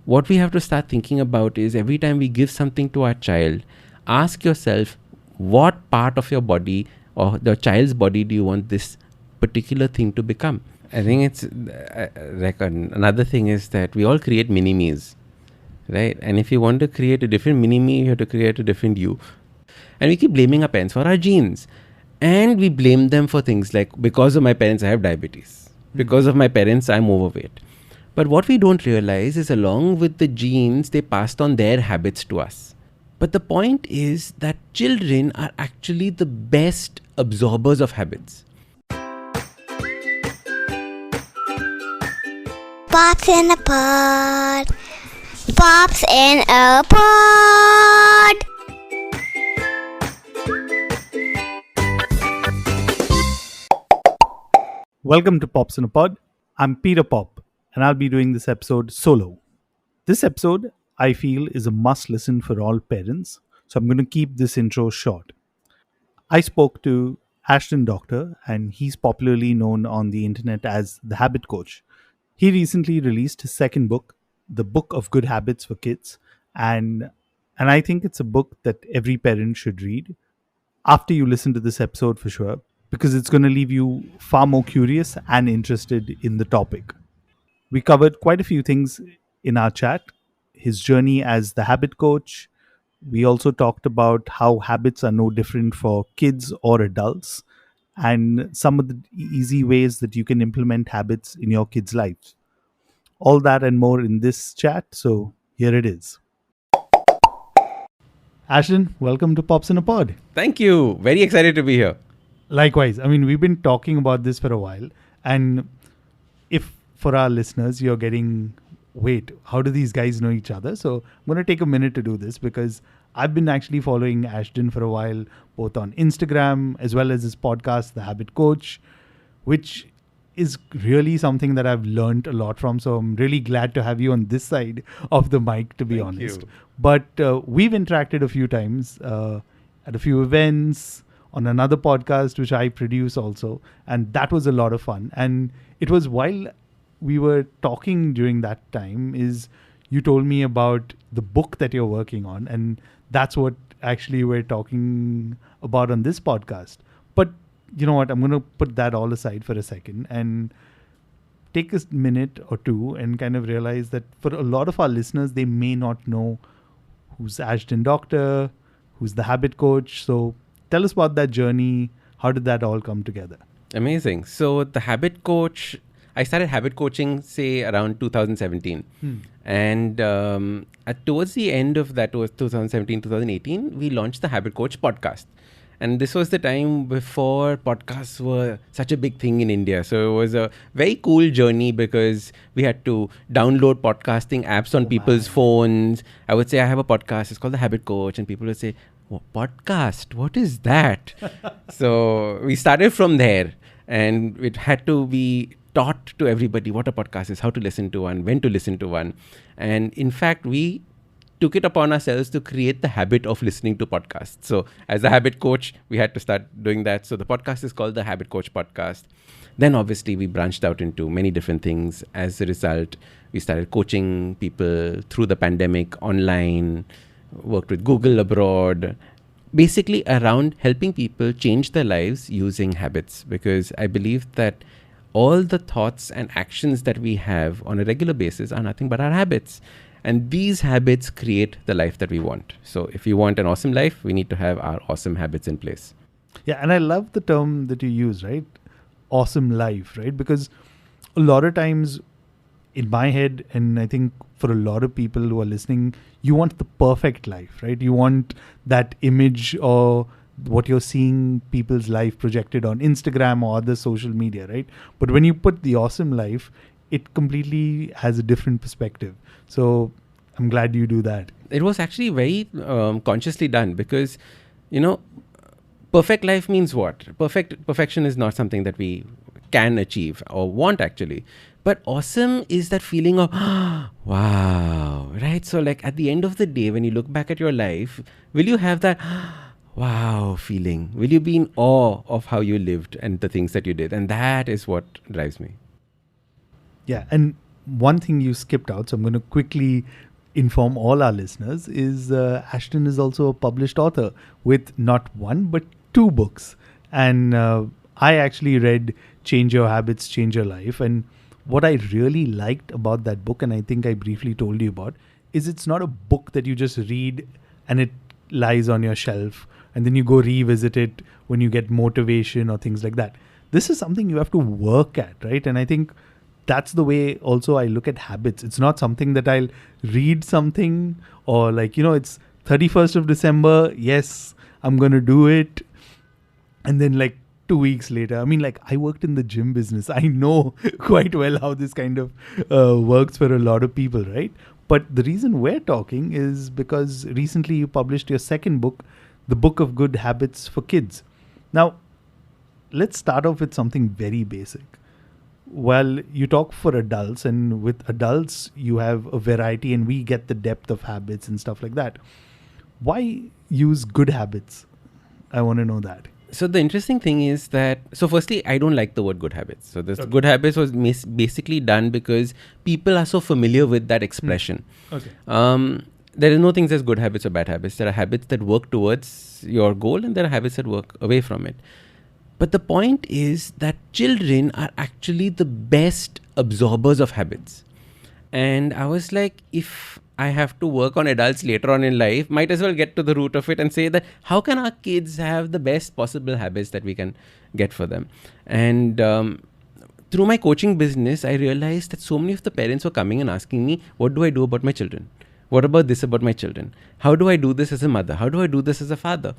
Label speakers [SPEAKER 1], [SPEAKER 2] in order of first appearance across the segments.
[SPEAKER 1] what we have to start thinking about is every time we give something to our child, ask yourself what part of your body or the child's body do you want this particular thing to become. I think it's another thing is that we all create mini-me's, right? And if you want to create a different mini-me, you have to create a different you. And we keep blaming our parents for our genes. And we blame them for things like, because of my parents, I have diabetes. Because of my parents, I'm overweight. But what we don't realize is along with the genes, they passed on their habits to us. But the point is that children are actually the best absorbers of habits.
[SPEAKER 2] Pops in a pod. Pops in a pod.
[SPEAKER 3] Welcome to Pops in a Pod. I'm Peter Pop, and I'll be doing this episode solo. This episode, I feel, is a must listen for all parents, so I'm going to keep this intro short. I spoke to Ashdin Doctor, and he's popularly known on the internet as the Habit Coach. He recently released his second book, The Book of Good Habits for Kids, and I think it's a book that every parent should read after you listen to this episode for sure, because it's going to leave you far more curious and interested in the topic. We covered quite a few things in our chat. His journey as the habit coach. We also talked about how habits are no different for kids or adults, and some of the easy ways that you can implement habits in your kids' lives. All that and more in this chat, so here it is. Ashdin, welcome to Pops in a Pod.
[SPEAKER 1] Thank you. Very excited to be here.
[SPEAKER 3] Likewise. I mean, we've been talking about this for a while, and if for our listeners you're getting, wait, how do these guys know each other? So I'm going to take a minute to do this because I've been actually following Ashdin for a while, both on Instagram as well as his podcast, The Habit Coach, which is really something that I've learned a lot from. So I'm really glad to have you on this side of the mic, to be honest.
[SPEAKER 1] You.
[SPEAKER 3] But we've interacted a few times at a few events, on another podcast, which I produce also. And that was a lot of fun. And it was while we were talking during that time is you told me about the book that you're working on. And that's what actually we're talking about on this podcast. But you know what? I'm going to put that all aside for a second and take a minute or two and kind of realize that for a lot of our listeners, they may not know who's Ashdin Doctor, who's the habit coach. So tell us about that journey. How did that all come together?
[SPEAKER 1] Amazing. So the habit coach, I started habit coaching, say, around 2017. And towards the end of that, was 2017, 2018, we launched the Habit Coach podcast. And this was the time before podcasts were such a big thing in India. So it was a very cool journey because we had to download podcasting apps on people's phones. I would say, I have a podcast. It's called The Habit Coach. And people would say, podcast? What is that? So we started from there. And it had to be taught to everybody what a podcast is, how to listen to one, when to listen to one. And in fact, we took it upon ourselves to create the habit of listening to podcasts. So as a habit coach, we had to start doing that. So the podcast is called the Habit Coach Podcast. Then obviously we branched out into many different things. As a result, we started coaching people through the pandemic online, worked with Google abroad, basically around helping people change their lives using habits. Because I believe that all the thoughts and actions that we have on a regular basis are nothing but our habits. And these habits create the life that we want. So if you want an awesome life, we need to have our awesome habits in place.
[SPEAKER 3] Yeah, and I love the term that you use, right? Awesome life, right? Because a lot of times in my head, and I think for a lot of people who are listening, you want the perfect life, right? You want that image or what you're seeing people's life projected on Instagram or other social media, right? But when you put the awesome life, it completely has a different perspective. So I'm glad you do that.
[SPEAKER 1] It was actually very consciously done because, perfect life means what? Perfection is not something that we can achieve or want actually. But awesome is that feeling of, wow, right? So like at the end of the day, when you look back at your life, will you have that wow feeling? Will you be in awe of how you lived and the things that you did? And that is what drives me.
[SPEAKER 3] Yeah. And one thing you skipped out, so I'm going to quickly inform all our listeners, is Ashdin is also a published author with not one but two books. And I actually read Change Your Habits, Change Your Life. And what I really liked about that book, and I think I briefly told you about, is it's not a book that you just read and it lies on your shelf and then you go revisit it when you get motivation or things like that. This is something you have to work at, right? And I think that's the way also I look at habits. It's not something that I'll read something or like, it's 31st of December. Yes, I'm going to do it. And then like 2 weeks later, I mean, like I worked in the gym business. I know quite well how this kind of works for a lot of people, right? But the reason we're talking is because recently you published your second book, The Book of Good Habits for Kids. Now, let's start off with something very basic. Well, you talk for adults, and with adults, you have a variety and we get the depth of habits and stuff like that. Why use good habits? I want to know that.
[SPEAKER 1] So the interesting thing is that, so firstly, I don't like the word good habits. So this good habits was basically done because people are so familiar with that expression.
[SPEAKER 3] Okay.
[SPEAKER 1] There is no things as good habits or bad habits. There are habits that work towards your goal and there are habits that work away from it. But the point is that children are actually the best absorbers of habits. And I was like, if I have to work on adults later on in life, might as well get to the root of it and say that how can our kids have the best possible habits that we can get for them? And through my coaching business, I realized that so many of the parents were coming and asking me, what do I do about my children? What about this about my children? How do I do this as a mother? How do I do this as a father?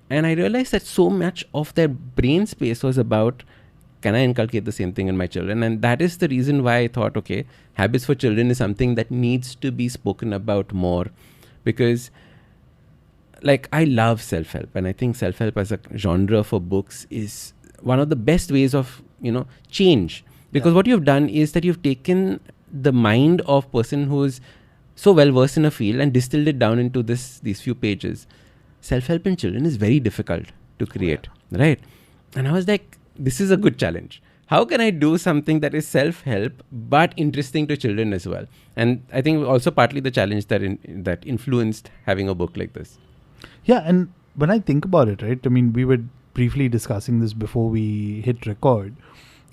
[SPEAKER 1] And I realized that so much of their brain space was about, can I inculcate the same thing in my children? And that is the reason why I thought, okay, habits for children is something that needs to be spoken about more. Because like I love self-help, and I think self-help as a genre for books is one of the best ways of, change. Because what you've done is that you've taken the mind of person who's so well versed in a field and distilled it down into these few pages. Self-help in children is very difficult to create, right? And I was like, this is a good challenge. How can I do something that is self-help but interesting to children as well? And I think also partly the challenge that influenced having a book like this.
[SPEAKER 3] Yeah, and when I think about it, right, I mean, we were briefly discussing this before we hit record,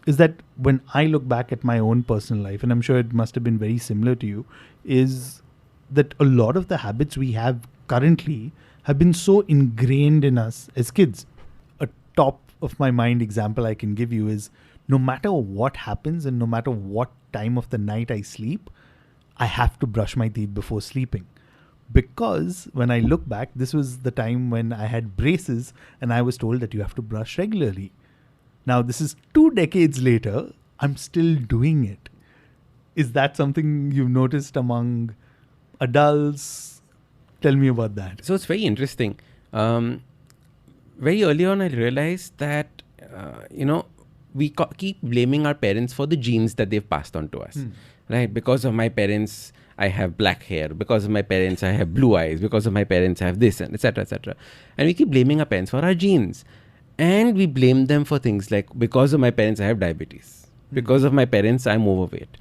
[SPEAKER 3] is that when I look back at my own personal life, and I'm sure it must have been very similar to you, is that a lot of the habits we have currently have been so ingrained in us as kids. A top of my mind example I can give you is no matter what happens and no matter what time of the night I sleep, I have to brush my teeth before sleeping. Because when I look back, this was the time when I had braces and I was told that you have to brush regularly. Now, this is 2 decades later, I'm still doing it. Is that something you've noticed among adults? Tell me about that.
[SPEAKER 1] So it's very interesting. Very early on, I realized that, we keep blaming our parents for the genes that they've passed on to us, right? Because of my parents, I have black hair. Because of my parents, I have blue eyes. Because of my parents, I have this, and etc., etc. And we keep blaming our parents for our genes. And we blame them for things like, because of my parents, I have diabetes. Because of my parents, I'm overweight.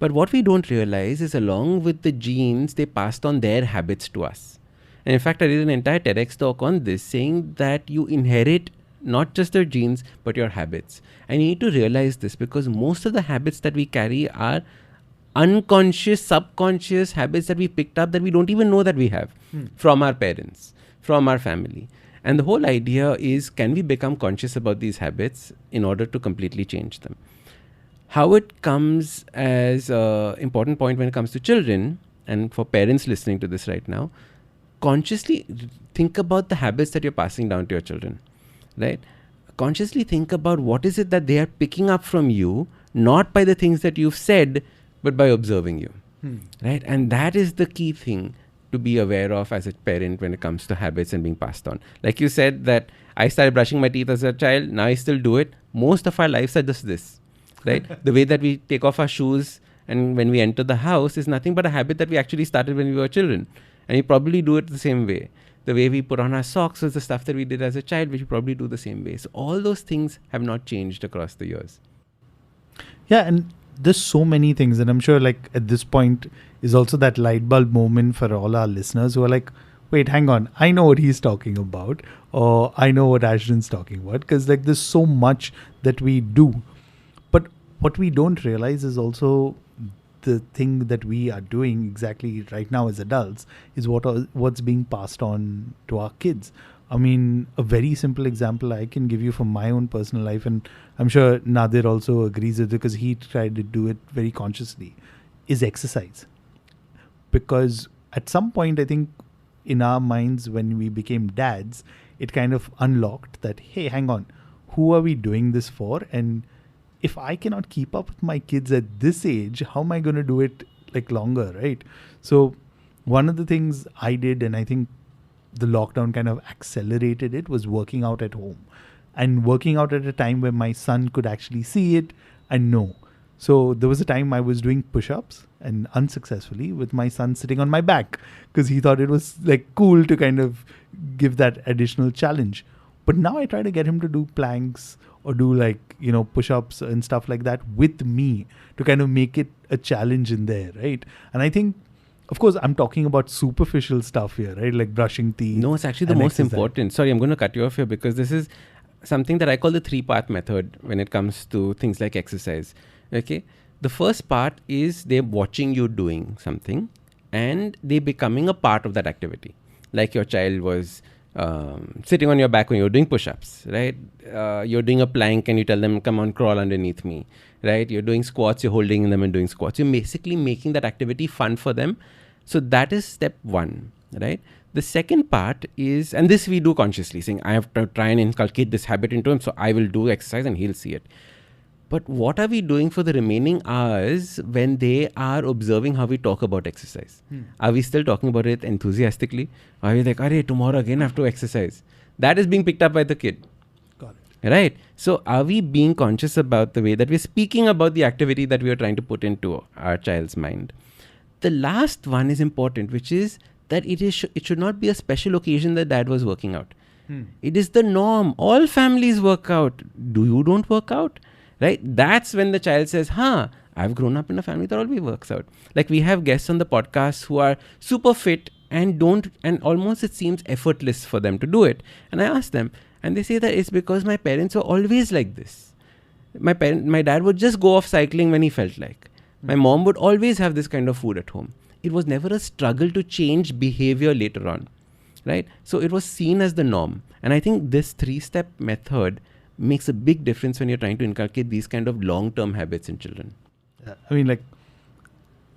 [SPEAKER 1] But what we don't realize is along with the genes, they passed on their habits to us. And in fact, I did an entire TEDx talk on this, saying that you inherit not just your genes, but your habits. And you need to realize this because most of the habits that we carry are unconscious, subconscious habits that we picked up that we don't even know that we have from our parents, from our family. And the whole idea is, can we become conscious about these habits in order to completely change them? How it comes as an important point when it comes to children, and for parents listening to this right now, consciously think about the habits that you're passing down to your children, right? Consciously think about what is it that they are picking up from you, not by the things that you've said, but by observing you, right? And that is the key thing to be aware of as a parent when it comes to habits and being passed on. Like you said that I started brushing my teeth as a child, now I still do it. Most of our lives are just this, right? The way that we take off our shoes and when we enter the house is nothing but a habit that we actually started when we were children. And you probably do it the same way. The way we put on our socks is the stuff that we did as a child, which you probably do the same way. So all those things have not changed across the years.
[SPEAKER 3] Yeah, and there's so many things, and I'm sure like at this point is also that light bulb moment for all our listeners who are like, wait, hang on, I know what he's talking about, or I know what Ashdin's talking about, because like there's so much that we do, but what we don't realize is also the thing that we are doing exactly right now as adults is what's being passed on to our kids. I mean, a very simple example I can give you from my own personal life, and I'm sure Nadir also agrees with it because he tried to do it very consciously, is exercise. Because at some point, I think in our minds, when we became dads, it kind of unlocked that, hey, hang on, who are we doing this for? And if I cannot keep up with my kids at this age, how am I going to do it like longer, right? So one of the things I did, and I think the lockdown kind of accelerated it, was working out at home, and working out at a time where my son could actually see it and know. So there was a time I was doing push-ups, and unsuccessfully, with my son sitting on my back because he thought it was like cool to kind of give that additional challenge. But now I try to get him to do planks or do like, push-ups and stuff like that with me to kind of make it a challenge in there, right? And I think, of course, I'm talking about superficial stuff here, right? Like brushing teeth.
[SPEAKER 1] No, it's actually the most important. Sorry, I'm going to cut you off here because this is something that I call the 3-part method when it comes to things like exercise. Okay. The first part is they're watching you doing something and they becoming a part of that activity. Like your child was sitting on your back when you're doing push-ups, right? You're doing a plank and you tell them, come on, crawl underneath me, right? You're doing squats, you're holding them and doing squats. You're basically making that activity fun for them. So that is step 1, right? The second part is, and this we do consciously, saying I have to try and inculcate this habit into him, so I will do exercise and he'll see it. But what are we doing for the remaining hours when they are observing how we talk about exercise? Are we still talking about it enthusiastically? Are we like, "Arey, tomorrow again I have to exercise"? That is being picked up by the kid.
[SPEAKER 3] Got it.
[SPEAKER 1] Right? So are we being conscious about the way that we're speaking about the activity that we are trying to put into our child's mind? The last one is important, which is that it should not be a special occasion that dad was working out. It is the norm. All families work out. You don't work out? Right? That's when the child says, I've grown up in a family that always works out. Like we have guests on the podcast who are super fit and almost it seems effortless for them to do it. And I ask them, and they say that it's because my parents were always like this. My dad would just go off cycling when he felt like. My mom would always have this kind of food at home. It was never a struggle to change behavior later on. Right? So it was seen as the norm. And I think this 3-step method makes a big difference when you're trying to inculcate these kind of long-term habits in children.
[SPEAKER 3] I mean, like,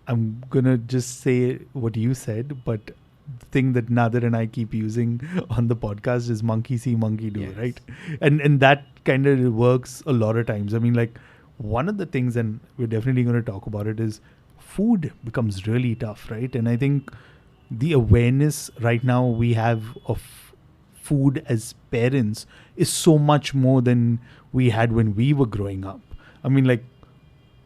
[SPEAKER 3] I'm going to just say what you said, but the thing that Nadir and I keep using on the podcast is monkey see, monkey do,
[SPEAKER 1] Yes.
[SPEAKER 3] right? And that kind of works a lot of times. I mean, like, one of the things, and we're definitely going to talk about it, is food becomes really tough, right? And I think the awareness right now we have of food as parents is so much more than we had when we were growing up. I mean, like,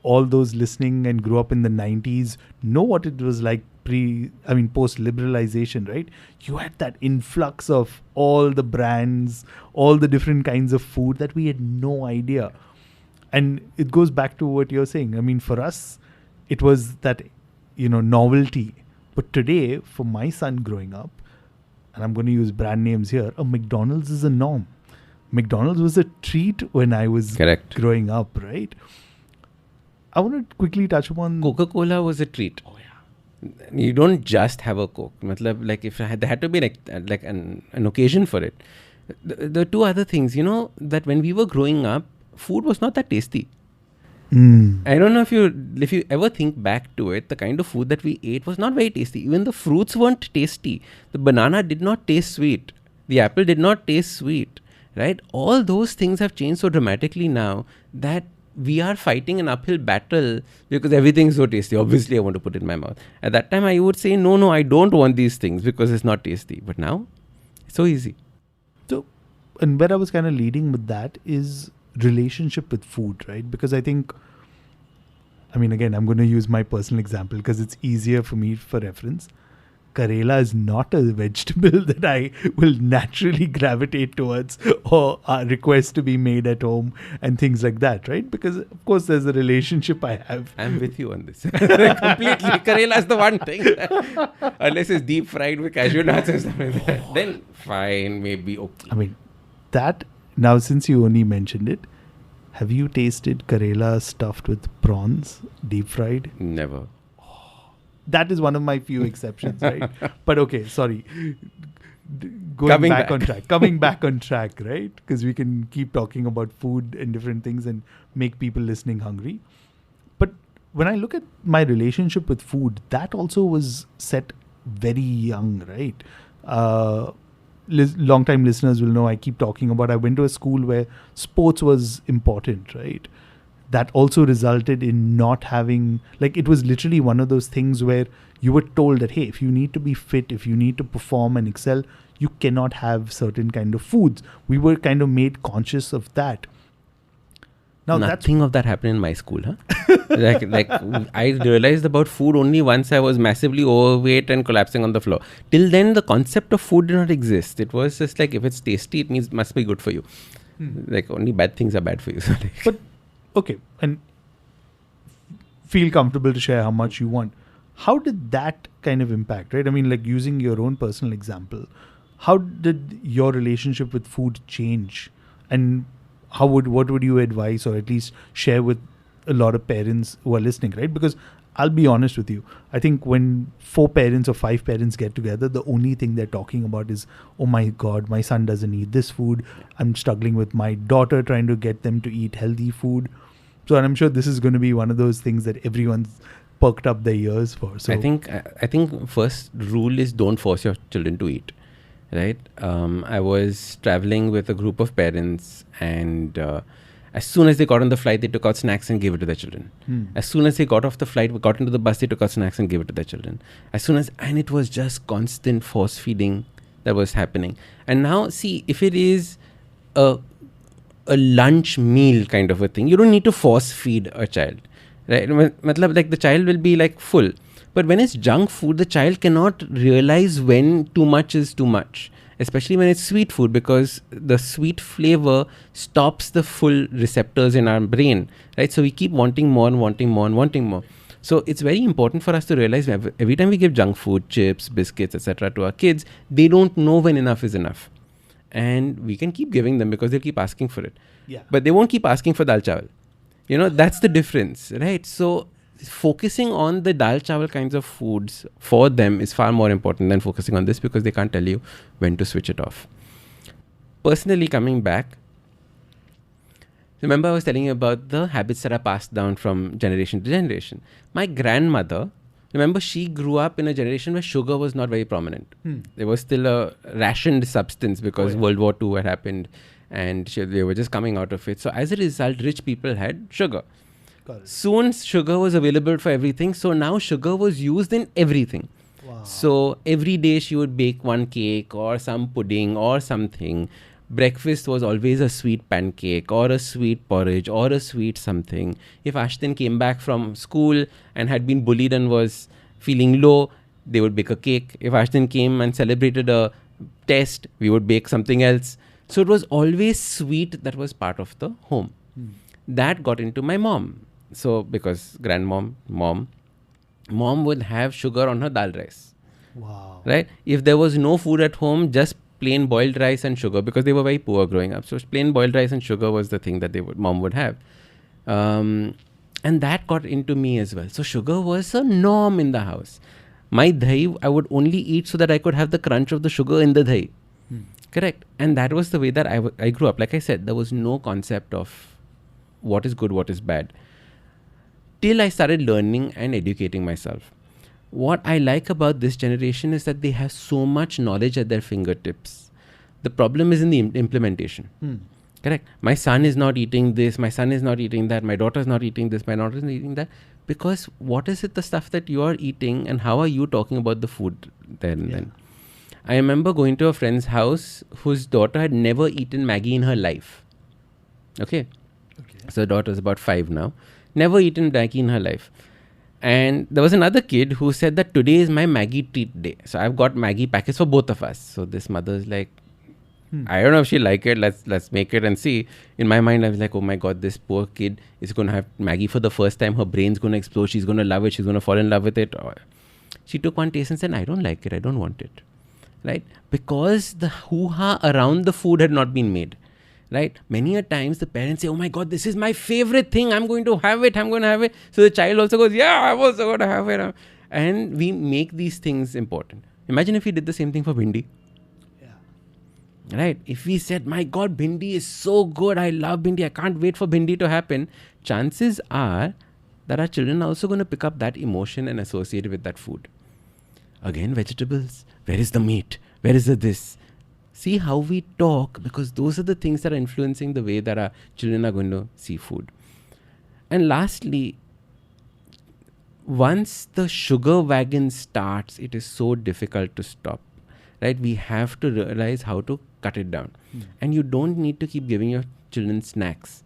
[SPEAKER 3] all those listening and grew up in the 90s know what it was like post-liberalization, right? You had that influx of all the brands, all the different kinds of food that we had no idea. And it goes back to what you're saying. I mean, for us, it was that, novelty. But today, for my son growing up, and I'm going to use brand names here, a McDonald's is a norm. McDonald's was a treat when I was growing up, right? I want to quickly touch upon...
[SPEAKER 1] Coca-Cola was a treat.
[SPEAKER 3] Oh, yeah.
[SPEAKER 1] You don't just have a Coke. Like if there had to be like an occasion for it. The 2 other things, that when we were growing up, food was not that tasty. I don't know if you ever think back to it, the kind of food that we ate was not very tasty. Even the fruits weren't tasty. The banana did not taste sweet. The apple did not taste sweet, right? All those things have changed so dramatically now that we are fighting an uphill battle because everything is so tasty. Obviously, I want to put it in my mouth. At that time, I would say, no, I don't want these things because it's not tasty. But now, it's so easy.
[SPEAKER 3] So, and where I was kind of leading with that is relationship with food, right? Because I think, again, I'm going to use my personal example because it's easier for me for reference. Karela is not a vegetable that I will naturally gravitate towards or request to be made at home and things like that, right? Because of course there's a relationship I have.
[SPEAKER 1] I'm with you on this. Completely. Karela is the one thing. Unless it's deep fried with cashew nuts or something like that. Then fine, maybe okay.
[SPEAKER 3] I mean, that, now since you only mentioned it, have you tasted Karela stuffed with prawns, deep fried?
[SPEAKER 1] Never.
[SPEAKER 3] That is one of my few exceptions, right? But okay, sorry. Coming back on track, right? Because we can keep talking about food and different things and make people listening hungry. But when I look at my relationship with food, that also was set very young, right? Long-time listeners will know I keep talking about I went to a school where sports was important, right? That also resulted in not having, like, it was literally one of those things where you were told that, hey, if you need to be fit, if you need to perform and excel, you cannot have certain kind of foods. We were kind of made conscious of that. Now,
[SPEAKER 1] nothing of that happened in my school, huh? like I realized about food only once I was massively overweight and collapsing on the floor. Till then, the concept of food did not exist. It was just like, if it's tasty, it means must be good for you. Like, only bad things are bad for you. So
[SPEAKER 3] but okay, and feel comfortable to share how much you want. How did that kind of impact, right? I mean, like, using your own personal example, how did your relationship with food change? And what would you advise or at least share with a lot of parents who are listening, right? Because I'll be honest with you. I think when 4 parents or 5 parents get together, the only thing they're talking about is, oh my God, my son doesn't eat this food. I'm struggling with my daughter trying to get them to eat healthy food. So, and I'm sure this is going to be one of those things that everyone's perked up their ears for. So
[SPEAKER 1] I think first rule is don't force your children to eat, right? I was traveling with a group of parents, and as soon as they got on the flight, they took out snacks and gave it to their children. As soon as they got off the flight, got into the bus, they took out snacks and gave it to their children. And it was just constant force feeding that was happening. And now, see, if it is a lunch meal kind of a thing, you don't need to force feed a child, right? Matlab, like, the child will be like full. But when it's junk food, the child cannot realize when too much is too much, especially when it's sweet food, because the sweet flavor stops the full receptors in our brain, right? So we keep wanting more and wanting more and wanting more. So it's very important for us to realize every time we give junk food, chips, biscuits, etc. to our kids, they don't know when enough is enough. And we can keep giving them because they'll keep asking for it.
[SPEAKER 3] Yeah.
[SPEAKER 1] But they won't keep asking for dal chawal. That's the difference, right? So focusing on the dal chawal kinds of foods for them is far more important than focusing on this, because they can't tell you when to switch it off. Personally, coming back, remember I was telling you about the habits that are passed down from generation to generation. My grandmother, remember, she grew up in a generation where sugar was not very prominent. There was still a rationed substance because World War II had happened, and they were just coming out of it. So as a result, rich people had sugar. Soon sugar was available for everything. So now sugar was used in everything. Wow. So every day she would bake one cake or some pudding or something. Breakfast was always a sweet pancake or a sweet porridge or a sweet something. If Ashdin came back from school and had been bullied and was feeling low, they would bake a cake. If Ashdin came and celebrated a test, we would bake something else. So it was always sweet that was part of the home. That got into my mom. So because mom would have sugar on her dal rice.
[SPEAKER 3] Wow.
[SPEAKER 1] Right? If there was no food at home, just plain boiled rice and sugar, because they were very poor growing up. So plain boiled rice and sugar was the thing that mom would have. And that got into me as well. So sugar was a norm in the house. My dahi, I would only eat so that I could have the crunch of the sugar in the dahi. Correct. And that was the way that I grew up. Like I said, there was no concept of what is good, what is bad, till I started learning and educating myself. What I like about this generation is that they have so much knowledge at their fingertips. The problem is in the implementation. Correct. My son is not eating this, my son is not eating that, my daughter is not eating this, my daughter is not eating that. Because what is it, the stuff that you are eating, and how are you talking about the food there and then? I remember going to a friend's house whose daughter had never eaten Maggi in her life. Okay. So the daughter is about 5 now. Never eaten Maggi in her life. And there was another kid who said that today is my Maggie treat day. So I've got Maggie packets for both of us. So this mother's like, I don't know if she like it. Let's make it and see. In my mind, I was like, oh my God, this poor kid is going to have Maggie for the first time. Her brain's going to explode. She's going to love it. She's going to fall in love with it. She took one taste and said, I don't like it. I don't want it. Right? Because the hoo-ha around the food had not been made. Right? Many a times the parents say, oh my God, this is my favorite thing. I'm going to have it. I'm going to have it. So the child also goes, yeah, I'm also going to have it. And we make these things important. Imagine if we did the same thing for bhindi. Right? If we said, my God, bhindi is so good. I love bhindi. I can't wait for bhindi to happen. Chances are that our children are also going to pick up that emotion and associate it with that food. Again, vegetables. Where is the meat? Where is the this? See how we talk, because those are the things that are influencing the way that our children are going to see food. And lastly, once the sugar wagon starts, it is so difficult to stop. Right? We have to realize how to cut it down. And you don't need to keep giving your children snacks.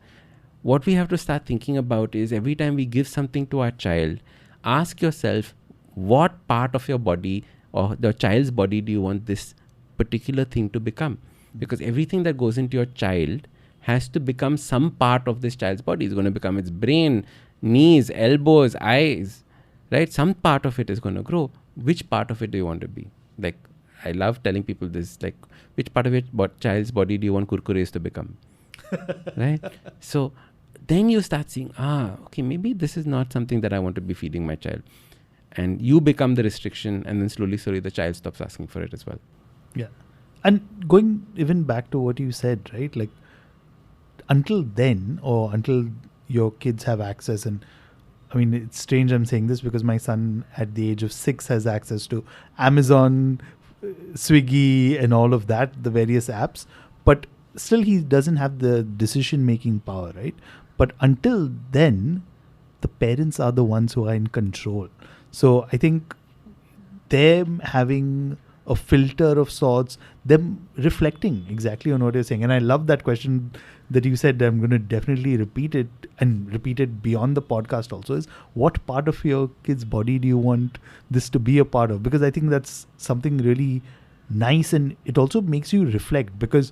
[SPEAKER 1] What we have to start thinking about is every time we give something to our child, ask yourself, what part of your body or the child's body do you want this particular thing to become? Because everything that goes into your child has to become some part of this child's body. It's going to become its brain, knees, elbows, eyes, right? Some part of it is going to grow. Which part of it do you want to be? Like, I love telling people this, like, which part of it, child's body do you want kurkures to become? Right? So then you start seeing, okay, maybe this is not something that I want to be feeding my child. And you become the restriction, and then slowly, the child stops asking for it as well.
[SPEAKER 3] Yeah. And going even back to what you said, right? Like, until then, or until your kids have access, and I mean, it's strange I'm saying this because my son at the age of 6 has access to Amazon, Swiggy and all of that, the various apps, but still he doesn't have the decision making power, right? But until then, the parents are the ones who are in control. So I think them having a filter of sorts, them reflecting exactly on what you're saying. And I love that question that you said. I'm going to definitely repeat it and repeat it beyond the podcast also, is what part of your kid's body do you want this to be a part of? Because I think that's something really nice, and it also makes you reflect, because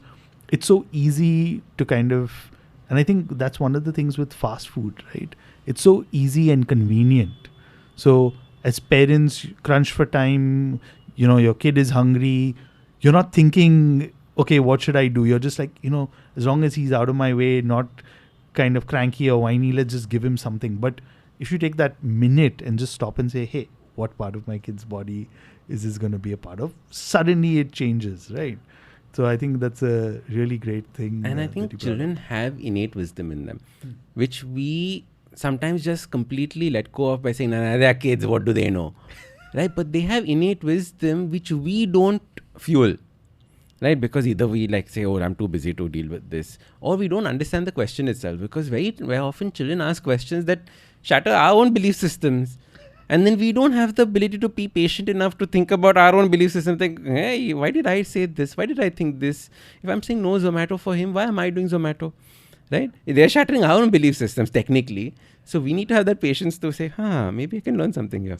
[SPEAKER 3] it's so easy to kind of, and I think that's one of the things with fast food, right? It's so easy and convenient. So as parents, crunch for time, you know, your kid is hungry, you're not thinking, okay, what should I do? You're just like, you know, as long as he's out of my way, not kind of cranky or whiny, let's just give him something. But if you take that minute and just stop and say, hey, what part of my kid's body is this going to be a part of? Suddenly it changes, right? So I think that's a really great thing.
[SPEAKER 1] And I think children have innate wisdom in them, which we sometimes just completely let go of by saying, nah, they're kids, what do they know? Right? But they have innate wisdom which we don't fuel. Right? Because either we like say, oh, I'm too busy to deal with this, or we don't understand the question itself, because very often children ask questions that shatter our own belief systems. And then we don't have the ability to be patient enough to think about our own belief system. Think, hey, why did I say this? Why did I think this? If I'm saying no Zomato for him, why am I doing Zomato? Right? They're shattering our own belief systems technically. So we need to have that patience to say, maybe I can learn something here.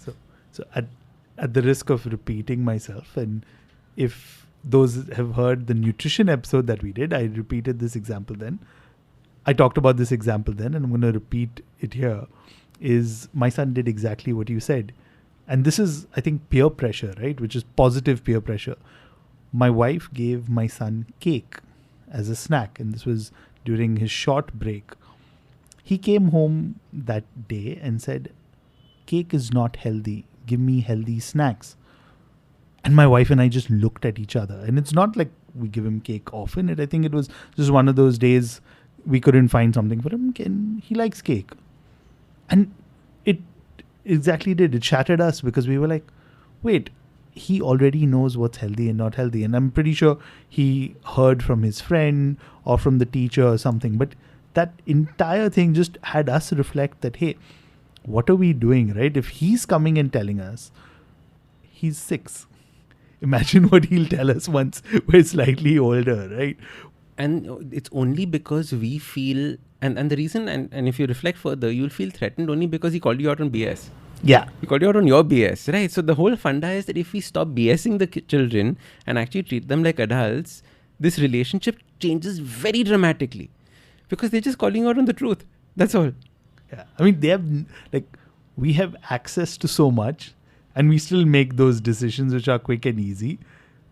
[SPEAKER 3] So at the risk of repeating myself, and if those have heard the nutrition episode that we did, I repeated this example then. I talked about this example then, and I'm going to repeat it here. Is my son did exactly what you said. And this is, I think, peer pressure, right? Which is positive peer pressure. My wife gave my son cake as a snack, and this was during his short break. He came home that day and said, cake is not healthy. Give me healthy snacks. And my wife and I just looked at each other. And it's not like we give him cake often. I think it was just one of those days we couldn't find something for him. He likes cake. And it exactly did. It shattered us, because we were like, wait, he already knows what's healthy and not healthy. And I'm pretty sure he heard from his friend or from the teacher or something. But that entire thing just had us reflect that, hey, what are we doing, right? If he's coming and telling us, he's 6. Imagine what he'll tell us once we're slightly older, right?
[SPEAKER 1] And it's only because we feel, and the reason, and if you reflect further, you'll feel threatened only because he called you out on BS.
[SPEAKER 3] Yeah.
[SPEAKER 1] You call you out on your BS, right? So the whole funda is that if we stop BSing the children and actually treat them like adults, this relationship changes very dramatically because they're just calling out on the truth. That's all.
[SPEAKER 3] Yeah. I mean, they have, we have access to so much and we still make those decisions which are quick and easy.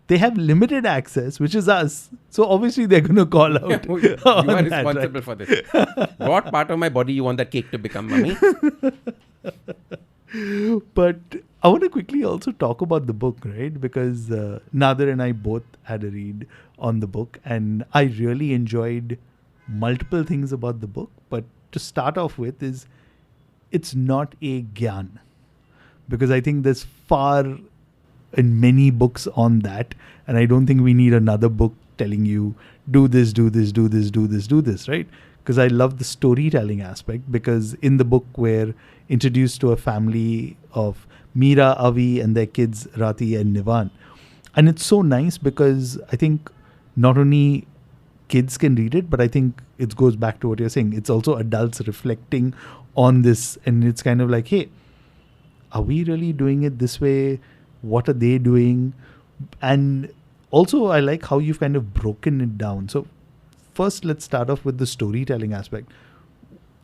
[SPEAKER 3] They have limited access, which is us. So obviously they're going to call out.
[SPEAKER 1] You are responsible for this. What part of my body you want that cake to become, mummy?
[SPEAKER 3] But I want to quickly also talk about the book, right? Because Nader and I both had a read on the book and I really enjoyed multiple things about the book. But to start off with is it's not a gyan. Because I think there's far and many books on that. And I don't think we need another book telling you, do this, do this, do this, do this, do this, right? Because I love the storytelling aspect, because in the book we're introduced to a family of Meera, Avi and their kids Rati and Nivan. And it's so nice because I think not only kids can read it, but I think it goes back to what you're saying. It's also adults reflecting on this, and it's kind of like, hey, are we really doing it this way? What are they doing? And also I like how you've kind of broken it down. So first, let's start off with the storytelling aspect.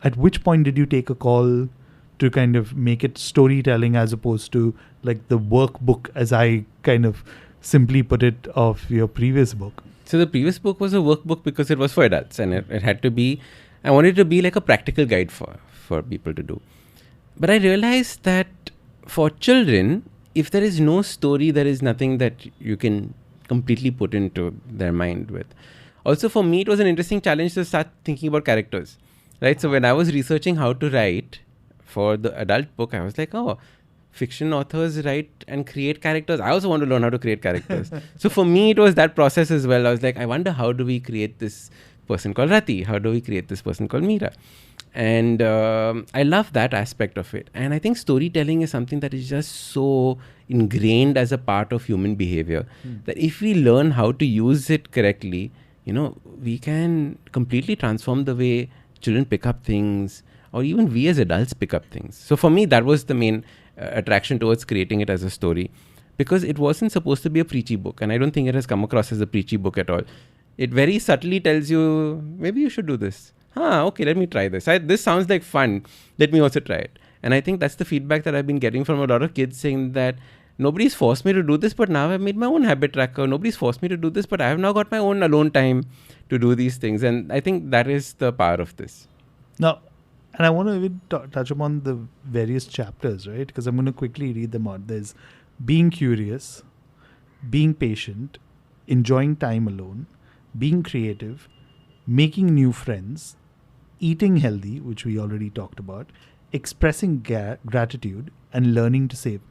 [SPEAKER 3] At which point did you take a call to kind of make it storytelling as opposed to like the workbook, as I kind of simply put it, of your previous book?
[SPEAKER 1] So the previous book was a workbook because it was for adults, and it had to be, I wanted it to be like a practical guide for people to do. But I realized that for children, if there is no story, there is nothing that you can completely put into their mind with. Also for me, it was an interesting challenge to start thinking about characters, right? So when I was researching how to write for the adult book, I was like, oh, fiction authors write and create characters. I also want to learn how to create characters. So for me, it was that process as well. I was like, I wonder, how do we create this person called Rati? How do we create this person called Meera? And I love that aspect of it. And I think storytelling is something that is just so ingrained as a part of human behavior that if we learn how to use it correctly, we can completely transform the way children pick up things, or even we as adults pick up things. So for me, that was the main attraction towards creating it as a story, because it wasn't supposed to be a preachy book. And I don't think it has come across as a preachy book at all. It very subtly tells you, maybe you should do this. Okay, let me try this. This sounds like fun. Let me also try it. And I think that's the feedback that I've been getting from a lot of kids, saying that nobody's forced me to do this, but now I've made my own habit tracker. Nobody's forced me to do this, but I have now got my own alone time to do these things. And I think that is the power of this.
[SPEAKER 3] Now, and I want to even touch upon the various chapters, right? Because I'm going to quickly read them out. There's being curious, being patient, enjoying time alone, being creative, making new friends, eating healthy, which we already talked about, expressing gratitude, and learning to save.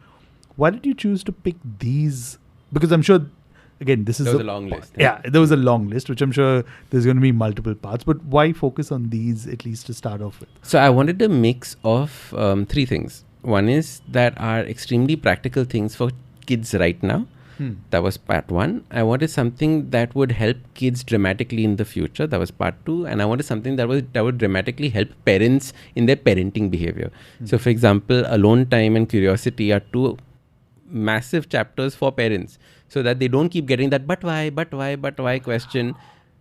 [SPEAKER 3] Why did you choose to pick these? Because I'm sure, again, this is
[SPEAKER 1] a long list.
[SPEAKER 3] Yeah, there was a long list, which I'm sure there's going to be multiple parts. But why focus on these, at least to start off with?
[SPEAKER 1] So I wanted a mix of three things. One is that are extremely practical things for kids right now. That was part one. I wanted something that would help kids dramatically in the future. That was part two. And I wanted something that would dramatically help parents in their parenting behavior. So for example, alone time and curiosity are two massive chapters for parents, so that they don't keep getting that but why question,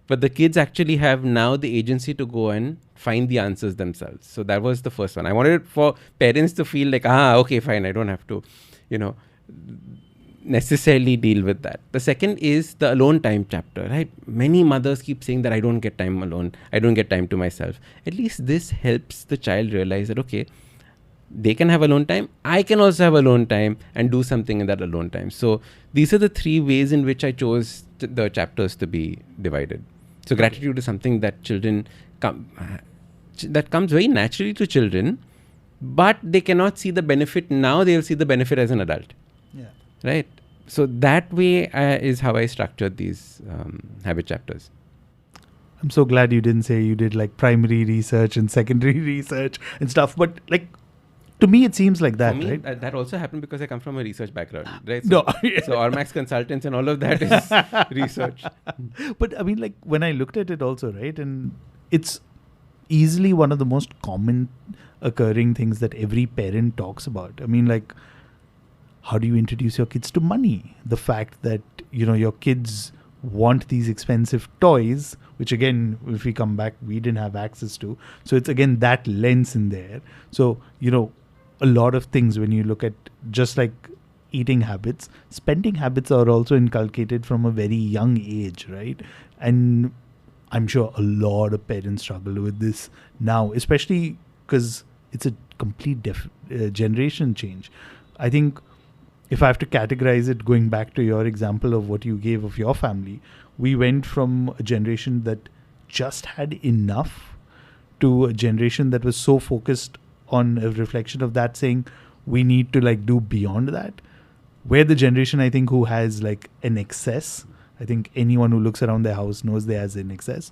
[SPEAKER 1] but the kids actually have now the agency to go and find the answers themselves. So that was the first one. I wanted for parents to feel like, okay, fine, I don't have to, necessarily deal with that. The second is the alone time chapter, right? Many mothers keep saying that I don't get time alone, I don't get time to myself. At least this helps the child realize that, okay, they can have alone time, I can also have alone time and do something in that alone time. So these are the three ways in which I chose the chapters to be divided. So gratitude is something that that comes very naturally to children, but they cannot see the benefit now. They'll see the benefit as an adult.
[SPEAKER 3] Yeah.
[SPEAKER 1] Right. So that way is how I structured these habit chapters.
[SPEAKER 3] I'm so glad you didn't say you did like primary research and secondary research and stuff, but like, to me, it seems like that,
[SPEAKER 1] For me,
[SPEAKER 3] right?
[SPEAKER 1] That also happened because I come from a research background, right?
[SPEAKER 3] No.
[SPEAKER 1] So Ormax Consultants and all of that is research.
[SPEAKER 3] But I mean, like when I looked at it also, right? And it's easily one of the most common occurring things that every parent talks about. I mean, like, how do you introduce your kids to money? The fact that, your kids want these expensive toys, which again, if we come back, we didn't have access to. So it's again that lens in there. So, a lot of things when you look at just like eating habits, spending habits are also inculcated from a very young age, right? And I'm sure a lot of parents struggle with this now, especially because it's a complete generation change. I think if I have to categorize it, going back to your example of what you gave of your family, we went from a generation that just had enough to a generation that was so focused on a reflection of that, saying we need to like do beyond that. We're the generation, I think, who has like an excess. I think anyone who looks around their house knows there has an excess.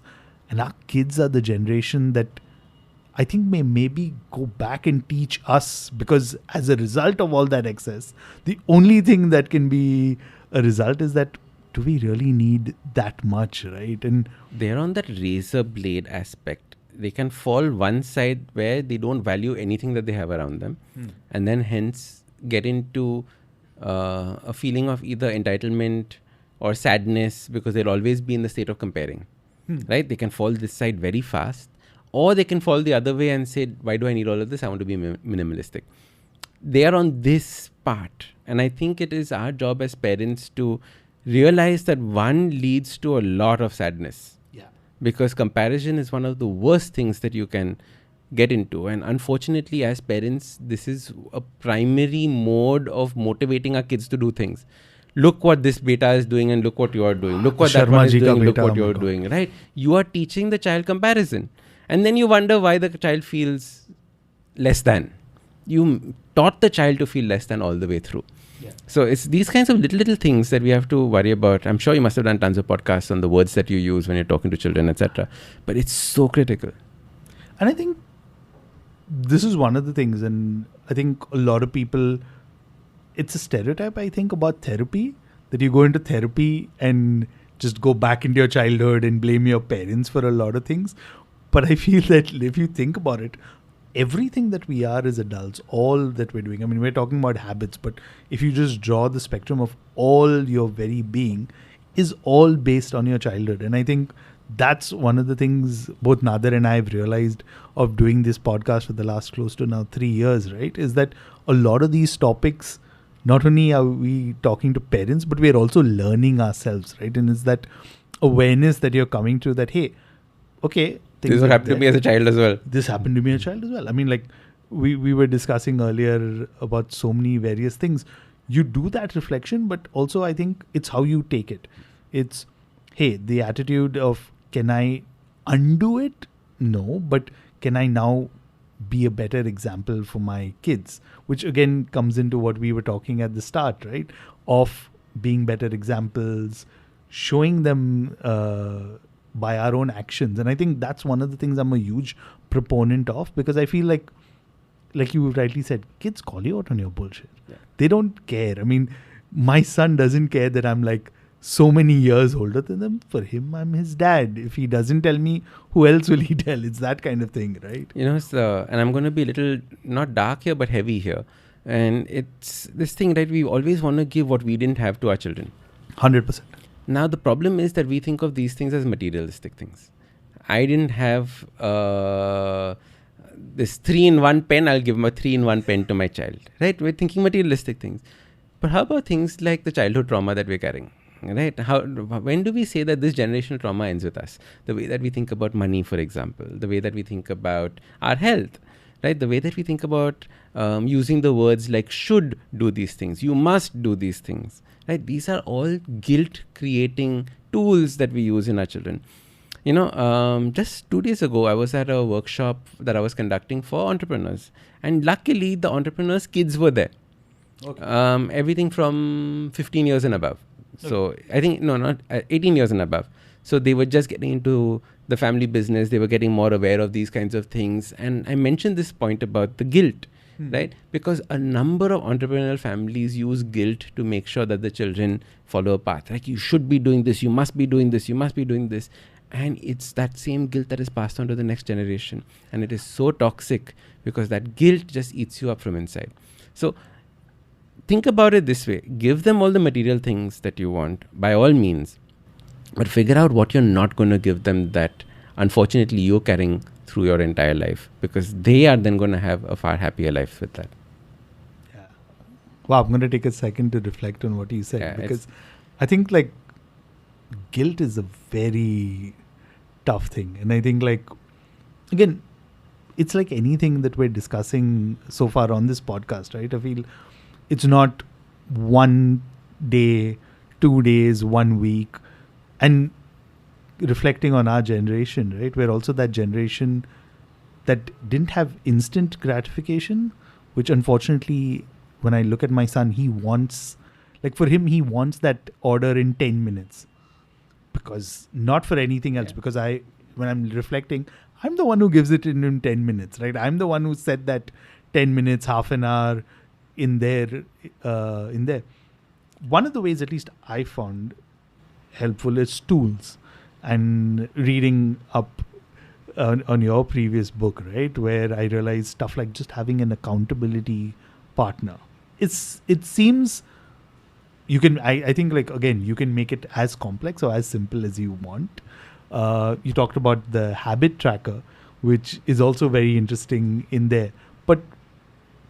[SPEAKER 3] And our kids are the generation that I think may maybe go back and teach us, because as a result of all that excess, the only thing that can be a result is that, do we really need that much, right? And
[SPEAKER 1] they're on that razor blade aspect. They can fall one side where they don't value anything that they have around them, and then hence get into a feeling of either entitlement or sadness, because they'll always be in the state of comparing, right? They can fall this side very fast, or they can fall the other way and say, why do I need all of this? I want to be minimalistic. They are on this part. And I think it is our job as parents to realize that one leads to a lot of sadness.
[SPEAKER 3] yeah,
[SPEAKER 1] Because comparison is one of the worst things that you can get into. And unfortunately, as parents, this is a primary mode of motivating our kids to do things. Look what this beta is doing and look what you are doing. Look what that one is doing, look what you are doing, right? You are teaching the child comparison. And then you wonder why the child feels less than. You taught the child to feel less than all the way through.
[SPEAKER 3] Yeah.
[SPEAKER 1] So it's these kinds of little things that we have to worry about. I'm sure you must have done tons of podcasts on the words that you use when you're talking to children, etc. But it's so critical.
[SPEAKER 3] And I think this is one of the things, and I think a lot of people, it's a stereotype, I think, about therapy, that you go into therapy and just go back into your childhood and blame your parents for a lot of things. But I feel that if you think about it, everything that we are as adults, all that we're doing, I mean, we're talking about habits, but if you just draw the spectrum of all your very being, is all based on your childhood. And I think that's one of the things both Nader and I have realized of doing this podcast for the last close to now 3 years, right? Is that a lot of these topics, not only are we talking to parents, but we're also learning ourselves, right? And it's that awareness that you're coming to that, hey, okay,
[SPEAKER 1] this would happen to me as a child as well.
[SPEAKER 3] This happened to me as a child as well. I mean, like we were discussing earlier about so many various things. You do that reflection, but also I think it's how you take it. It's, hey, the attitude of, can I undo it? No, but can I now be a better example for my kids? Which again comes into what we were talking at the start, right? Of being better examples, showing them by our own actions. And I think that's one of the things I'm a huge proponent of, because I feel like you rightly said, kids call you out on your bullshit. Yeah. They don't care. I mean, my son doesn't care that I'm like so many years older than them. For him, I'm his dad. If he doesn't tell me, who else will he tell? It's that kind of thing, right?
[SPEAKER 1] You know, and I'm going to be a little, not dark here, but heavy here. And it's this thing that we always want to give what we didn't have to our children.
[SPEAKER 3] 100%.
[SPEAKER 1] Now, the problem is that we think of these things as materialistic things. I didn't have this 3-in-1 pen. I'll give him a 3-in-1 pen to my child, right? We're thinking materialistic things. But how about things like the childhood trauma that we're carrying, right? When do we say that this generational trauma ends with us? The way that we think about money, for example, the way that we think about our health, right? The way that we think about using the words like should do these things, you must do these things. Right? These are all guilt-creating tools that we use in our children. You know, just 2 days ago, I was at a workshop that I was conducting for entrepreneurs. And luckily, the entrepreneurs' kids were there. Okay. Everything from 15 years and above. Okay. So, I think, not 18 years and above. So, they were just getting into the family business. They were getting more aware of these kinds of things. And I mentioned this point about the guilt. Right? Because a number of entrepreneurial families use guilt to make sure that the children follow a path. Like, you should be doing this, you must be doing this, you must be doing this. And it's that same guilt that is passed on to the next generation. And it is so toxic because that guilt just eats you up from inside. So think about it this way. Give them all the material things that you want, by all means. But figure out what you're not going to give them that, unfortunately, you're carrying through your entire life. Because they are then going to have a far happier life with that.
[SPEAKER 3] Yeah. Wow, I'm going to take a second to reflect on what you said.
[SPEAKER 1] Yeah,
[SPEAKER 3] because I think guilt is a very tough thing. And I think again, it's like anything that we're discussing so far on this podcast, right? I feel it's not 1 day, 2 days, 1 week. And reflecting on our generation, right? We're also that generation that didn't have instant gratification, which unfortunately, when I look at my son, he wants, for him, he wants that order in 10 minutes. Because not for anything else, because when I'm reflecting, I'm the one who gives it in 10 minutes, right? I'm the one who said that 10 minutes, half an hour in there. One of the ways, at least I found helpful, is tools. And reading up on your previous book, right, where I realized stuff like just having an accountability partner. It seems you can, I think again, you can make it as complex or as simple as you want. You talked about the habit tracker, which is also very interesting in there. But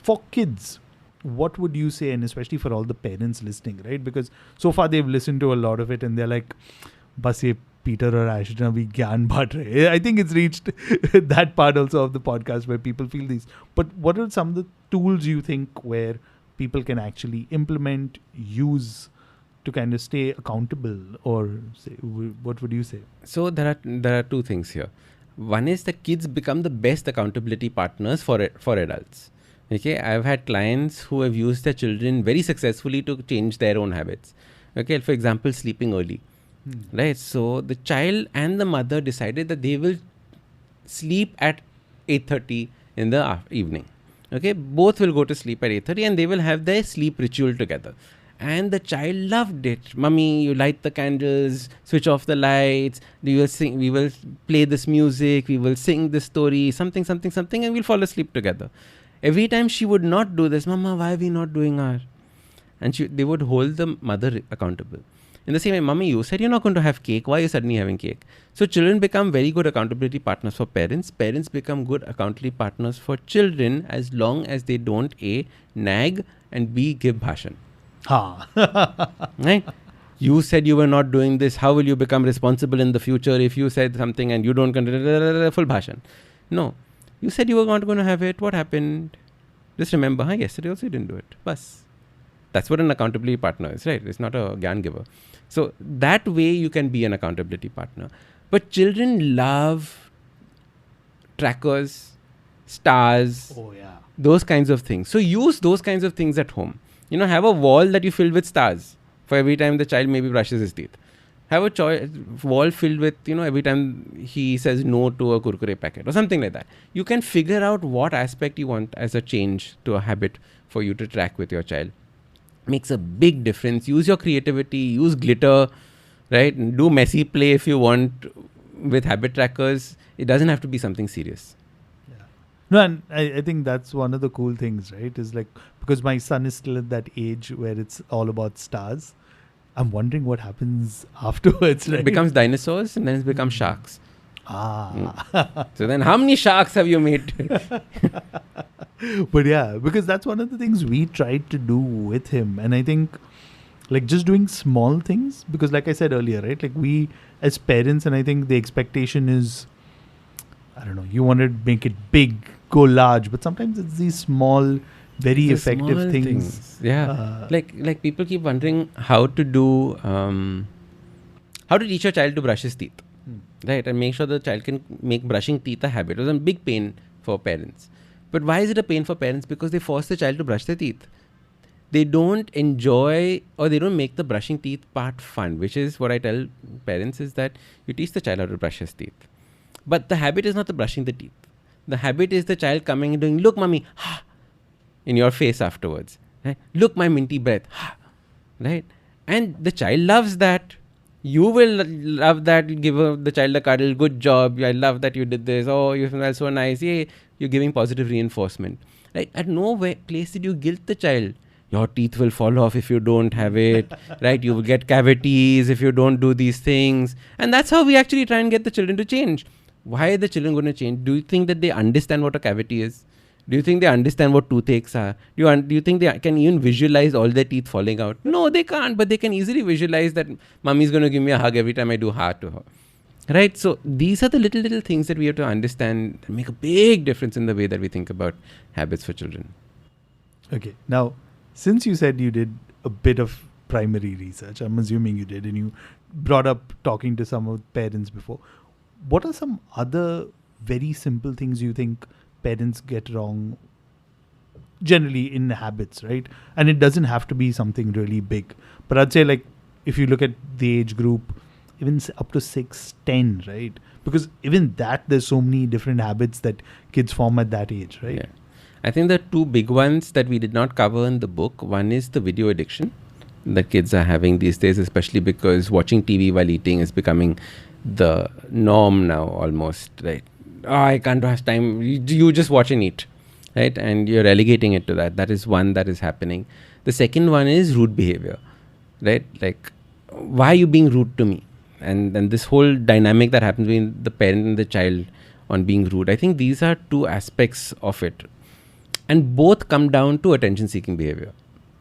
[SPEAKER 3] for kids, what would you say, and especially for all the parents listening, right? Because so far they've listened to a lot of it and they're like, bas ye Peter or Ashdin abhi gyan baat rahe. I think it's reached that part also of the podcast where people feel these. But what are some of the tools you think where people can actually implement, use to kind of stay accountable, or say, what would you say?
[SPEAKER 1] So there are two things here. One is the kids become the best accountability partners for adults. Okay, I've had clients who have used their children very successfully to change their own habits. Okay, for example, sleeping early. Right, so the child and the mother decided that they will sleep at 8:30 in the evening. Okay, both will go to sleep at 8:30 and they will have their sleep ritual together. And the child loved it. Mummy, you light the candles, switch off the lights, we will sing, we will play this music, we will sing this story, something, and we'll fall asleep together. Every time she would not do this, Mama, why are we not doing our? And they would hold the mother accountable. In the same way, Mummy, you said you're not going to have cake. Why are you suddenly having cake? So children become very good accountability partners for parents. Parents become good accountability partners for children as long as they don't A, nag, and B, give bhashan. Right? You said you were not doing this. How will you become responsible in the future if you said something and you don't full bhashan? No. You said you were not going to have it. What happened? Just remember, yesterday also you didn't do it. Bas. That's what an accountability partner is, right? It's not a gyan giver. So that way you can be an accountability partner. But children love trackers, stars, those kinds of things. So use those kinds of things at home. Have a wall that you fill with stars for every time the child maybe brushes his teeth. Have a wall filled with, every time he says no to a kurkure packet or something like that. You can figure out what aspect you want as a change to a habit for you to track with your child. Makes a big difference. Use your creativity, use glitter, right? Do messy play if you want with habit trackers. It doesn't have to be something serious.
[SPEAKER 3] Yeah. No, and I think that's one of the cool things, right? Is because my son is still at that age where it's all about stars. I'm wondering what happens afterwards, right?
[SPEAKER 1] It becomes dinosaurs and then it becomes sharks. So then how many sharks have you made?
[SPEAKER 3] But yeah, because that's one of the things we tried to do with him. And I think just doing small things, because like I said earlier, right? We as parents, and I think the expectation is, I don't know, you want to make it big, go large, but sometimes it's these small, very effective things.
[SPEAKER 1] Yeah. Like people keep wondering how to do, how to teach your child to brush his teeth. Right, and make sure the child can make brushing teeth a habit. It was a big pain for parents. But why is it a pain for parents? Because they force the child to brush their teeth. They don't enjoy, or they don't make the brushing teeth part fun, which is what I tell parents, is that you teach the child how to brush his teeth. But the habit is not the brushing the teeth. The habit is the child coming and doing, look, Mummy, in your face afterwards. Right? Look, my minty breath. Right? And the child loves that. You will love that. You give the child a cuddle. Good job. I love that you did this. Oh, you smell so nice. Yay. You're giving positive reinforcement. Right? At no place did you guilt the child. Your teeth will fall off if you don't have it. Right? You will get cavities if you don't do these things. And that's how we actually try and get the children to change. Why are the children going to change? Do you think that they understand what a cavity is? Do you think they understand what toothaches are? Do you think they can even visualize all their teeth falling out? No, they can't, but they can easily visualize that mommy's going to give me a hug every time I do hard to her. Right? So these are the little things that we have to understand and make a big difference in the way that we think about habits for children.
[SPEAKER 3] Okay. Now, since you said you did a bit of primary research, I'm assuming you did, and you brought up talking to some of the parents before. What are some other very simple things you think parents get wrong generally in habits, right? And it doesn't have to be something really big. But I'd say, like, if you look at the age group, even up to 6, 10, right? Because even that, there's so many different habits that kids form at that age, right?
[SPEAKER 1] Yeah. I think the two big ones that we did not cover in the book, one is the video addiction that kids are having these days, especially because watching TV while eating is becoming the norm now almost, right? Oh, I can't have time. You just watch and eat, right? And you're relegating it to that. That is one that is happening. The second one is rude behavior, right? Like, why are you being rude to me? And this whole dynamic that happens between the parent and the child on being rude. I think these are two aspects of it. And both come down to attention-seeking behavior.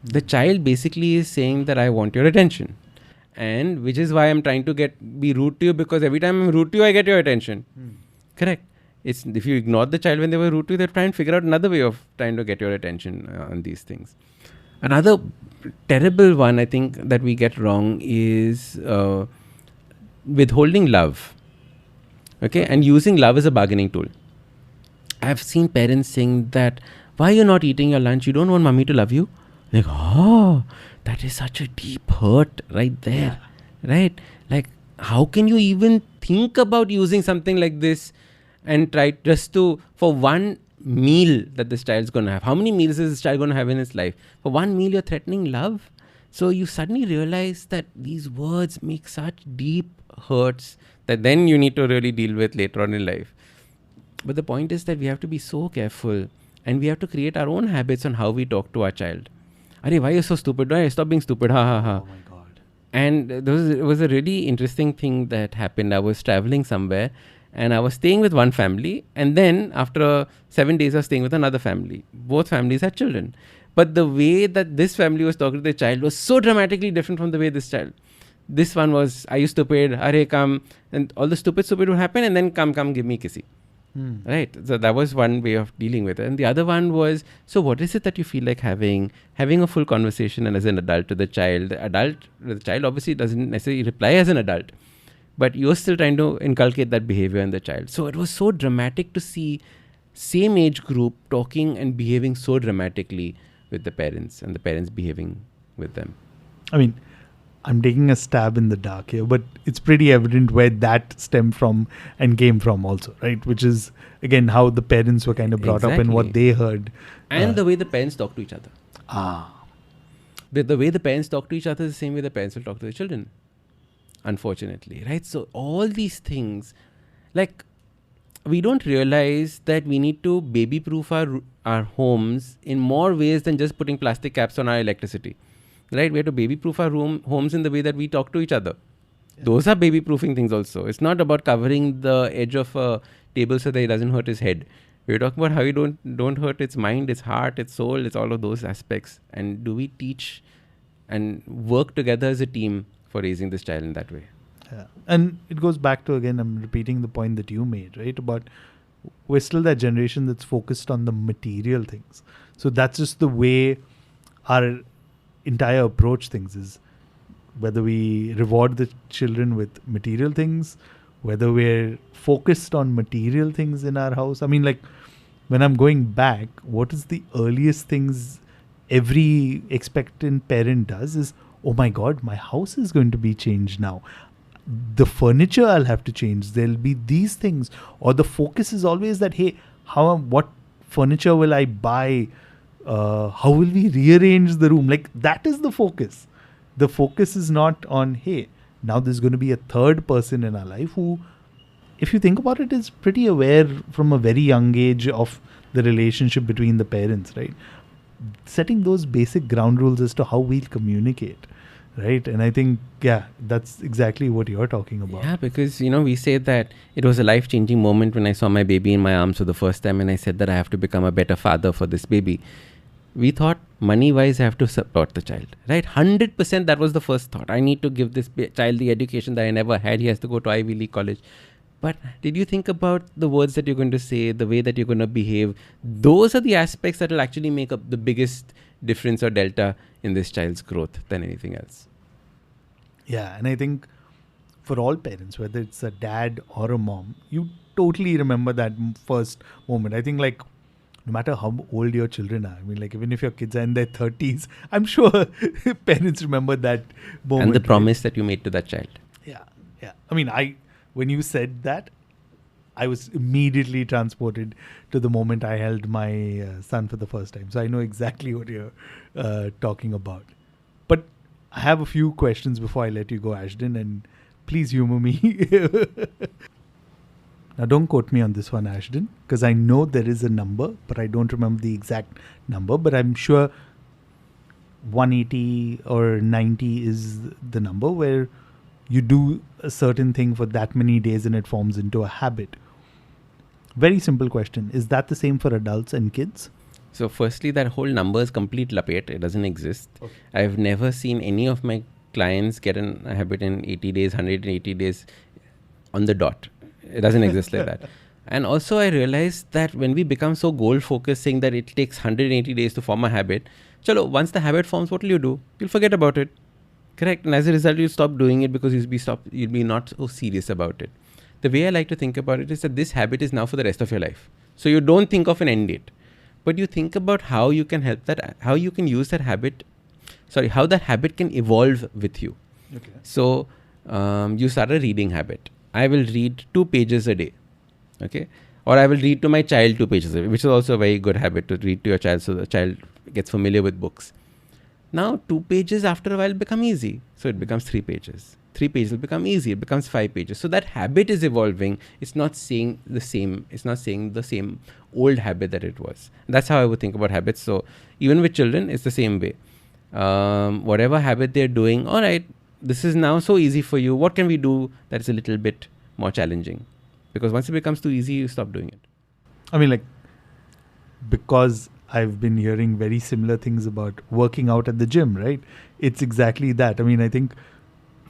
[SPEAKER 1] The child basically is saying that I want your attention. And which is why I'm trying to be rude to you, because every time I'm rude to you, I get your attention. Correct. It's if you ignore the child when they were rude to you, they're trying to figure out another way of trying to get your attention on these things. Another terrible one, I think, that we get wrong is withholding love. Okay, and using love as a bargaining tool. I've seen parents saying that, why are you not eating your lunch? You don't want mommy to love you? Like, oh, that is such a deep hurt right there. Yeah. Right? Like, how can you even think about using something like this and try just for one meal that this child's going to have? How many meals is this child going to have in his life? For one meal, you're threatening love. So you suddenly realize that these words make such deep hurts that then you need to really deal with later on in life. But the point is that we have to be so careful, and we have to create our own habits on how we talk to our child. Arey, why are you so stupid? Why stop being stupid? Ha ha ha.
[SPEAKER 3] Oh my God.
[SPEAKER 1] And it was a really interesting thing that happened. I was traveling somewhere and I was staying with one family, and then after 7 days I was staying with another family. Both families had children. But the way that this family was talking to their child was so dramatically different from the way this child. This one was, are you stupid? Arey, come. And all the stupid would happen, and then come, give me kissy. Right. So that was one way of dealing with it. And the other one was, so what is it that you feel like having a full conversation and as an adult to the child? The child obviously doesn't necessarily reply as an adult, but you're still trying to inculcate that behavior in the child. So it was so dramatic to see same age group talking and behaving so dramatically with the parents, and the parents behaving with them.
[SPEAKER 3] I mean, I'm taking a stab in the dark here, but it's pretty evident where that stemmed from and came from also, right? Which is, again, how the parents were kind of brought up and what they heard.
[SPEAKER 1] And the way the parents talk to each other. The way the parents talk to each other is the same way the parents will talk to the children, unfortunately, right? So all these things, like, we don't realize that we need to baby-proof our homes in more ways than just putting plastic caps on our electricity. Right, we have to baby-proof our homes in the way that we talk to each other. Yeah. Those are baby-proofing things also. It's not about covering the edge of a table so that it doesn't hurt his head. We're talking about how you don't hurt its mind, its heart, its soul, it's all of those aspects. And do we teach and work together as a team for raising this child in that way?
[SPEAKER 3] Yeah. And it goes back to, again, I'm repeating the point that you made, right? About we're still that generation that's focused on the material things. So that's just the way our entire approach things is, whether we reward the children with material things, whether we're focused on material things in our house. I mean, like, when I'm going back, what is the earliest things every expectant parent does is, oh my God, my house is going to be changed now. The furniture I'll have to change. There'll be these things. Or the focus is always that, hey, what furniture will I buy? How will we rearrange the room? Like, that is the focus. The focus is not on, hey, now there's going to be a third person in our life who, if you think about it, is pretty aware from a very young age of the relationship between the parents, right? Setting those basic ground rules as to how we'll communicate, right? And I think, yeah, that's exactly what you're talking about.
[SPEAKER 1] Yeah, because, we say that it was a life-changing moment when I saw my baby in my arms for the first time and I said that I have to become a better father for this baby. We thought money-wise I have to support the child, right? 100% that was the first thought. I need to give this child the education that I never had. He has to go to Ivy League college. But did you think about the words that you're going to say, the way that you're going to behave? Those are the aspects that will actually make up the biggest difference or delta in this child's growth than anything else.
[SPEAKER 3] Yeah, and I think for all parents, whether it's a dad or a mom, you totally remember that first moment. I think no matter how old your children are, I mean, even if your kids are in their 30s, I'm sure parents remember that moment.
[SPEAKER 1] And the promise that you made to that child.
[SPEAKER 3] Yeah. I mean, when you said that, I was immediately transported to the moment I held my son for the first time. So I know exactly what you're talking about. But I have a few questions before I let you go, Ashdin, and please humor me. Now, don't quote me on this one, Ashdin, because I know there is a number, but I don't remember the exact number. But I'm sure 180 or 90 is the number where you do a certain thing for that many days and it forms into a habit. Very simple question. Is that the same for adults and kids?
[SPEAKER 1] So firstly, that whole number is complete lapet. It doesn't exist. Okay. I've never seen any of my clients get a habit in 80 days, 180 days on the dot. It doesn't exist like that. And also I realized that when we become so goal focused, saying that it takes 180 days to form a habit, chalo, once the habit forms, what will you do? You'll forget about it. Correct. And as a result, you stop doing it because you'll be not so serious about it. The way I like to think about it is that this habit is now for the rest of your life. So you don't think of an end date, but you think about how you can help that, how you can use that habit, how that habit can evolve with you. Okay. So you start a reading habit. I will read 2 pages a day. Okay. Or I will read to my child 2 pages a day, which is also a very good habit to read to your child so the child gets familiar with books. Now 2 pages after a while become easy. So it becomes 3 pages. 3 pages will become easy. It becomes 5 pages. So that habit is evolving. It's not saying the same. It's not saying the same old habit that it was. That's how I would think about habits. So even with children, it's the same way. Whatever habit they're doing, all right, this is now so easy for you. What can we do that is a little bit more challenging? Because once it becomes too easy, you stop doing it.
[SPEAKER 3] I mean, because I've been hearing very similar things about working out at the gym, right? It's exactly that. I mean, I think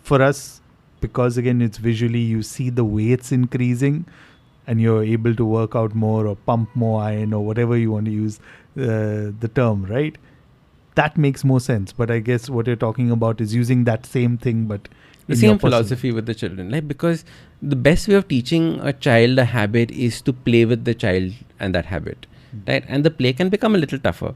[SPEAKER 3] for us, because again, it's visually, you see the weights increasing and you're able to work out more or pump more iron or whatever you want to use the term, right? That makes more sense. But I guess what you're talking about is using that same thing, but
[SPEAKER 1] the same philosophy with the children, like, because the best way of teaching a child a habit is to play with the child and that habit, right? And the play can become a little tougher.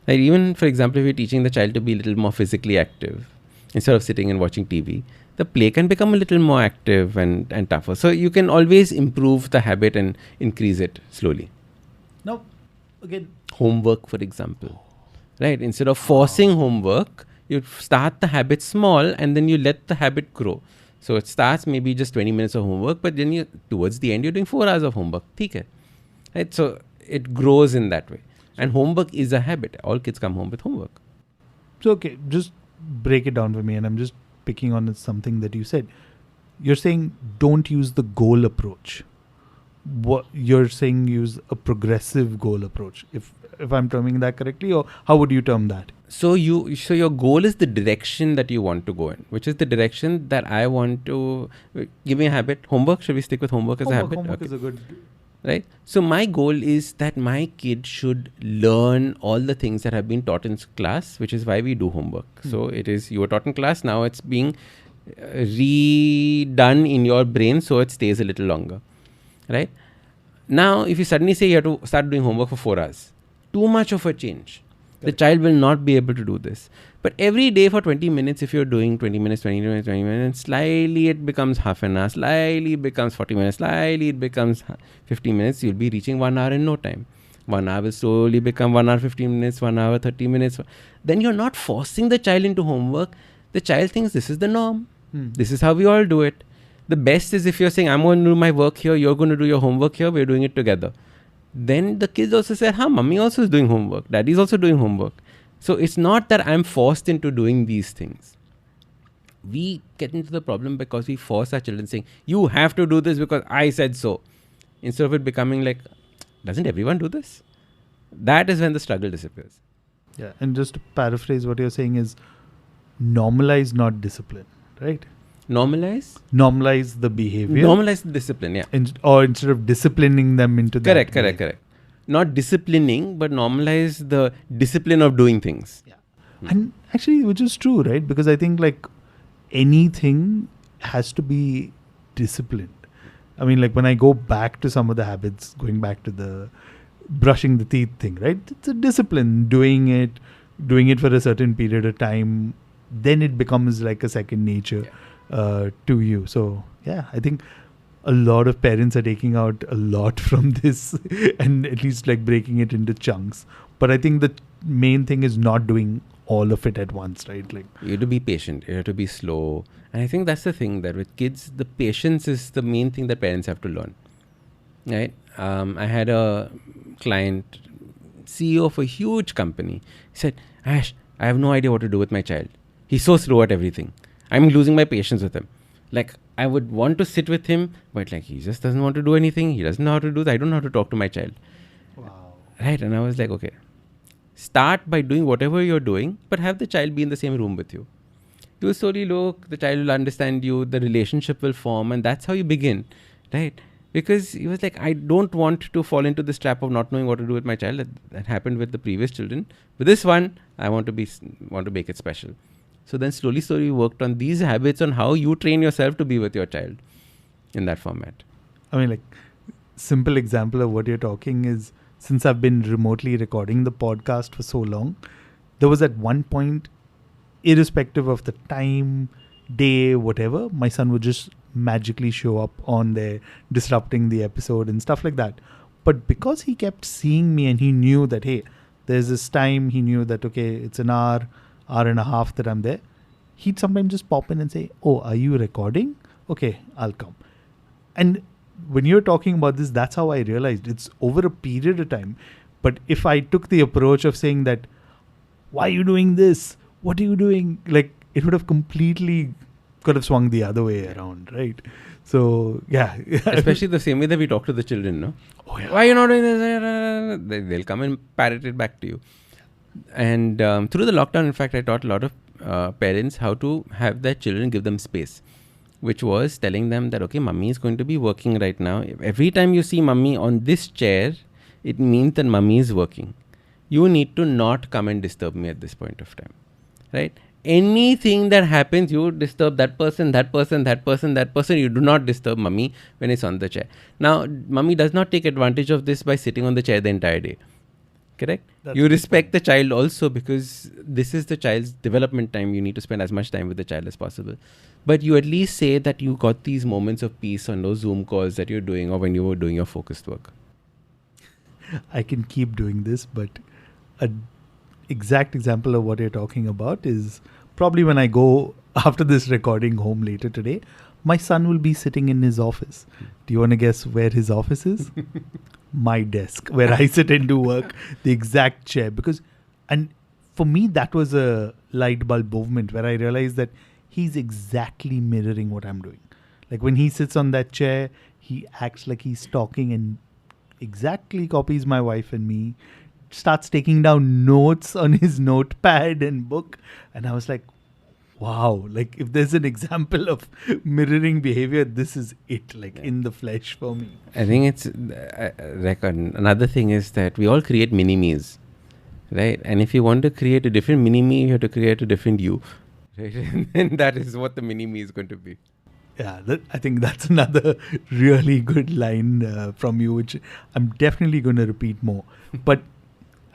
[SPEAKER 1] Like even, for example, if you're teaching the child to be a little more physically active instead of sitting and watching TV, the play can become a little more active and tougher. So you can always improve the habit and increase it slowly.
[SPEAKER 3] Now, again,
[SPEAKER 1] homework, for example, right? Instead of forcing homework, you start the habit small and then you let the habit grow. So it starts maybe just 20 minutes of homework, but then towards the end, you're doing 4 hours of homework. Theek hai. Right? So it grows in that way. And homework is a habit. All kids come home with homework.
[SPEAKER 3] So, okay, just break it down for me. And I'm just picking on something that you said. You're saying don't use the goal approach. What you're saying, use a progressive goal approach. If I'm terming that correctly, or how would you term that?
[SPEAKER 1] So your goal is the direction that you want to go in, which is the direction that I want to give me a habit. Homework, should we stick with homework as a habit?
[SPEAKER 3] Homework is a good...
[SPEAKER 1] Right. So my goal is that my kid should learn all the things that have been taught in class, which is why we do homework. So it is, you were taught in class, now it's being redone in your brain so it stays a little longer. Right. Now, if you suddenly say you have to start doing homework for 4 hours, too much of a change. The child will not be able to do this. But every day for 20 minutes, if you're doing 20 minutes, slightly it becomes half an hour, slightly it becomes 40 minutes, slightly it becomes 50 minutes, you'll be reaching 1 hour in no time. 1 hour will slowly become 1 hour 15 minutes, 1 hour 30 minutes. Then you're not forcing the child into homework. The child thinks this is the norm. This is how we all do it. The best is if you're saying, I'm going to do my work here, you're going to do your homework here, we're doing it together. Then the kids also say, mummy also is doing homework, daddy's also doing homework. So it's not that I'm forced into doing these things. We get into the problem because we force our children saying, you have to do this because I said so. Instead of it becoming like, doesn't everyone do this? That is when the struggle disappears.
[SPEAKER 3] Yeah, and just to paraphrase what you're saying is normalize, not discipline, right?
[SPEAKER 1] Normalize
[SPEAKER 3] the behavior.
[SPEAKER 1] Normalize the discipline, yeah.
[SPEAKER 3] Or instead of disciplining them into that.
[SPEAKER 1] Correct. Not disciplining, but normalize the discipline of doing things.
[SPEAKER 3] Yeah. And actually, which is true, right? Because I think like anything has to be disciplined. I mean, like when I go back to some of the habits, going back to the brushing the teeth thing, right? It's a discipline, doing it for a certain period of time, then it becomes like a second nature to you. So yeah, I think a lot of parents are taking out a lot from this and at least like breaking it into chunks. But I think the main thing is not doing all of it at once, right? Like
[SPEAKER 1] you have to be patient, you have to be slow. And I think that's the thing, that with kids, the patience is the main thing that parents have to learn, right? I had a client, CEO of a huge company. He said, Ash, I have no idea what to do with my child. He's so slow at everything. I'm losing my patience with him. Like, I would want to sit with him, but like, he just doesn't want to do anything. He doesn't know how to do that. I don't know how to talk to my child.
[SPEAKER 3] Wow.
[SPEAKER 1] Right? And I was like, okay, start by doing whatever you're doing, but have the child be in the same room with you. You will slowly look, the child will understand you, the relationship will form, and that's how you begin, right? Because he was like, I don't want to fall into this trap of not knowing what to do with my child. That happened with the previous children. With this one, I want to make it special. So then slowly we worked on these habits on how you train yourself to be with your child in that format.
[SPEAKER 3] I mean, like, simple example of what you're talking is, since I've been remotely recording the podcast for so long, there was at one point, irrespective of the time, day, whatever, my son would just magically show up on there, disrupting the episode and stuff like that. But because he kept seeing me and he knew that, hey, there's this time, he knew that, okay, it's an hour and a half that I'm there, he'd sometimes just pop in and say, oh, are you recording? Okay, I'll come. And when you're talking about this, that's how I realized it's over a period of time. But if I took the approach of saying that, why are you doing this? What are you doing? Like, it would have completely could have swung the other way around, right? So, yeah.
[SPEAKER 1] Especially the same way that we talk to the children, no?
[SPEAKER 3] Oh, yeah.
[SPEAKER 1] Why are you not doing this? They'll come and parrot it back to you. And through the lockdown, in fact, I taught a lot of parents how to have their children give them space, which was telling them that, okay, mummy is going to be working right now. Every time you see mummy on this chair, it means that mummy is working. You need to not come and disturb me at this point of time, right? Anything that happens, you disturb that person. You do not disturb mummy when it's on the chair. Now, mummy does not take advantage of this by sitting on the chair the entire day. Correct?
[SPEAKER 3] That's
[SPEAKER 1] you respect the child also, because this is the child's development time. You need to spend as much time with the child as possible. But you at least say that you got these moments of peace on those Zoom calls that you're doing or when you were doing your focused work.
[SPEAKER 3] I can keep doing this, but an exact example of what you're talking about is probably when I go after this recording home later today, my son will be sitting in his office. Do you want to guess where his office is? My desk, where I sit and do work, the exact chair. And for me, that was a light bulb moment where I realized that he's exactly mirroring what I'm doing. Like when he sits on that chair, he acts like he's talking and exactly copies my wife and me, starts taking down notes on his notepad and book. And I was like, wow, like if there's an example of mirroring behavior, this is it, like in the flesh for me.
[SPEAKER 1] I think it's another thing is that we all create mini-me's, right? And if you want to create a different mini-me, you have to create a different you, right? And that is what the mini-me is going to be.
[SPEAKER 3] Yeah, I think that's another really good line from you, which I'm definitely going to repeat more. But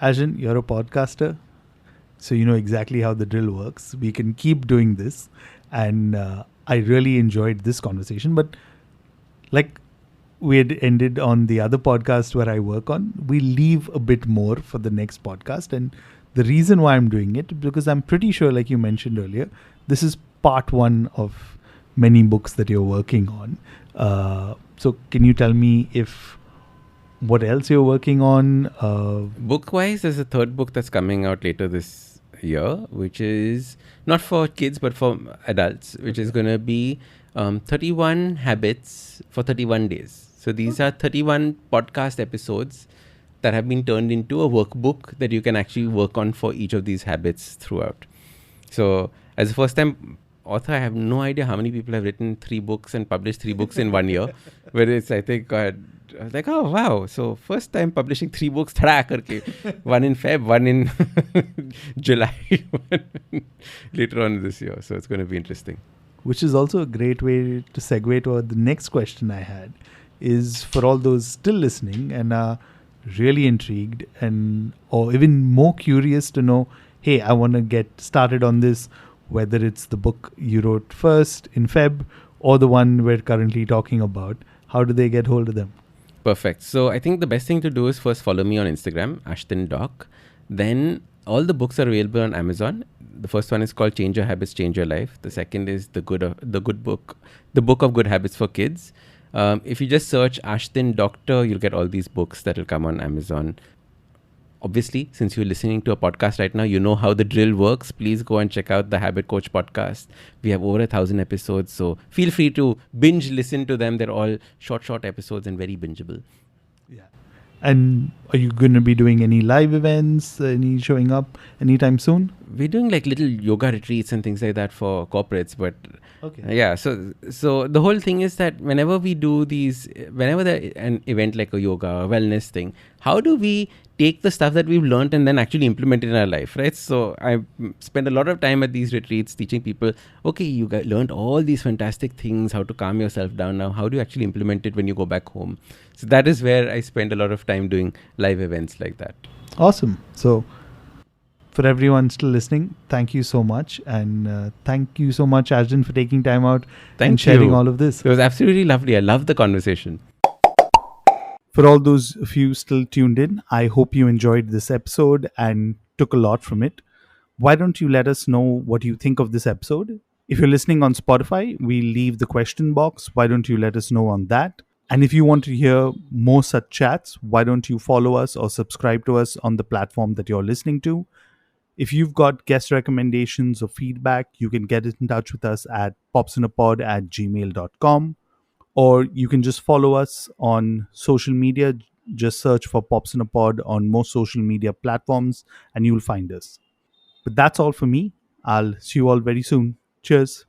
[SPEAKER 3] Ashdin, you're a podcaster, so you know exactly how the drill works. We can keep doing this. And I really enjoyed this conversation. But like we had ended on the other podcast where I work on, we leave a bit more for the next podcast. And the reason why I'm doing it, because I'm pretty sure, like you mentioned earlier, this is part one of many books that you're working on. So can you tell me if what else you're working on?
[SPEAKER 1] Book-wise, there's a third book that's coming out later this year, which is not for kids but for adults, which is going to be 31 habits for 31 days. So these are 31 podcast episodes that have been turned into a workbook that you can actually work on for each of these habits throughout. So as a first time author, I have no idea how many people have written 3 books and published 3 books in 1 year. Where it's, I think, I was like, oh wow. So first time publishing 3 books, thada karke. One in Feb, one in July, one later on this year. So it's going to be interesting.
[SPEAKER 3] Which is also a great way to segue to the next question I had, is for all those still listening and are really intrigued and or even more curious to know, hey, I want to get started on this, whether it's the book you wrote first in Feb or the one we're currently talking about, how do they get hold of them?
[SPEAKER 1] Perfect. So I think the best thing to do is first follow me on Instagram, Ashdin Doc. Then all the books are available on Amazon. The first one is called Change Your Habits, Change Your Life. The second is the Book of Good Habits for Kids. If you just search Ashdin Doctor, you'll get all these books that will come on Amazon. Obviously, since you're listening to a podcast right now, you know how the drill works. Please go and check out the Habit Coach podcast. We have over 1,000 episodes, so feel free to binge listen to them. They're all short episodes and very bingeable.
[SPEAKER 3] Yeah. And are you going to be doing any live events, any showing up anytime soon?
[SPEAKER 1] We're doing like little yoga retreats and things like that for corporates, but yeah. So the whole thing is that whenever we do these, whenever an event like a yoga or wellness thing, how do we take the stuff that we've learned and then actually implement it in our life, right? So I spend a lot of time at these retreats teaching people, okay, you guys learned all these fantastic things, how to calm yourself down. Now, how do you actually implement it when you go back home? So that is where I spend a lot of time doing live events like that.
[SPEAKER 3] Awesome. So for everyone still listening, thank you so much. And thank you so much, Ashdin, for taking time out and sharing all of this.
[SPEAKER 1] It was absolutely lovely. I love the conversation.
[SPEAKER 3] For all those of you still tuned in, I hope you enjoyed this episode and took a lot from it. Why don't you let us know what you think of this episode? If you're listening on Spotify, we leave the question box. Why don't you let us know on that? And if you want to hear more such chats, why don't you follow us or subscribe to us on the platform that you're listening to? If you've got guest recommendations or feedback, you can get in touch with us at popsinapod@gmail.com. Or you can just follow us on social media. Just search for Pops in a Pod on most social media platforms and you'll find us. But that's all for me. I'll see you all very soon. Cheers.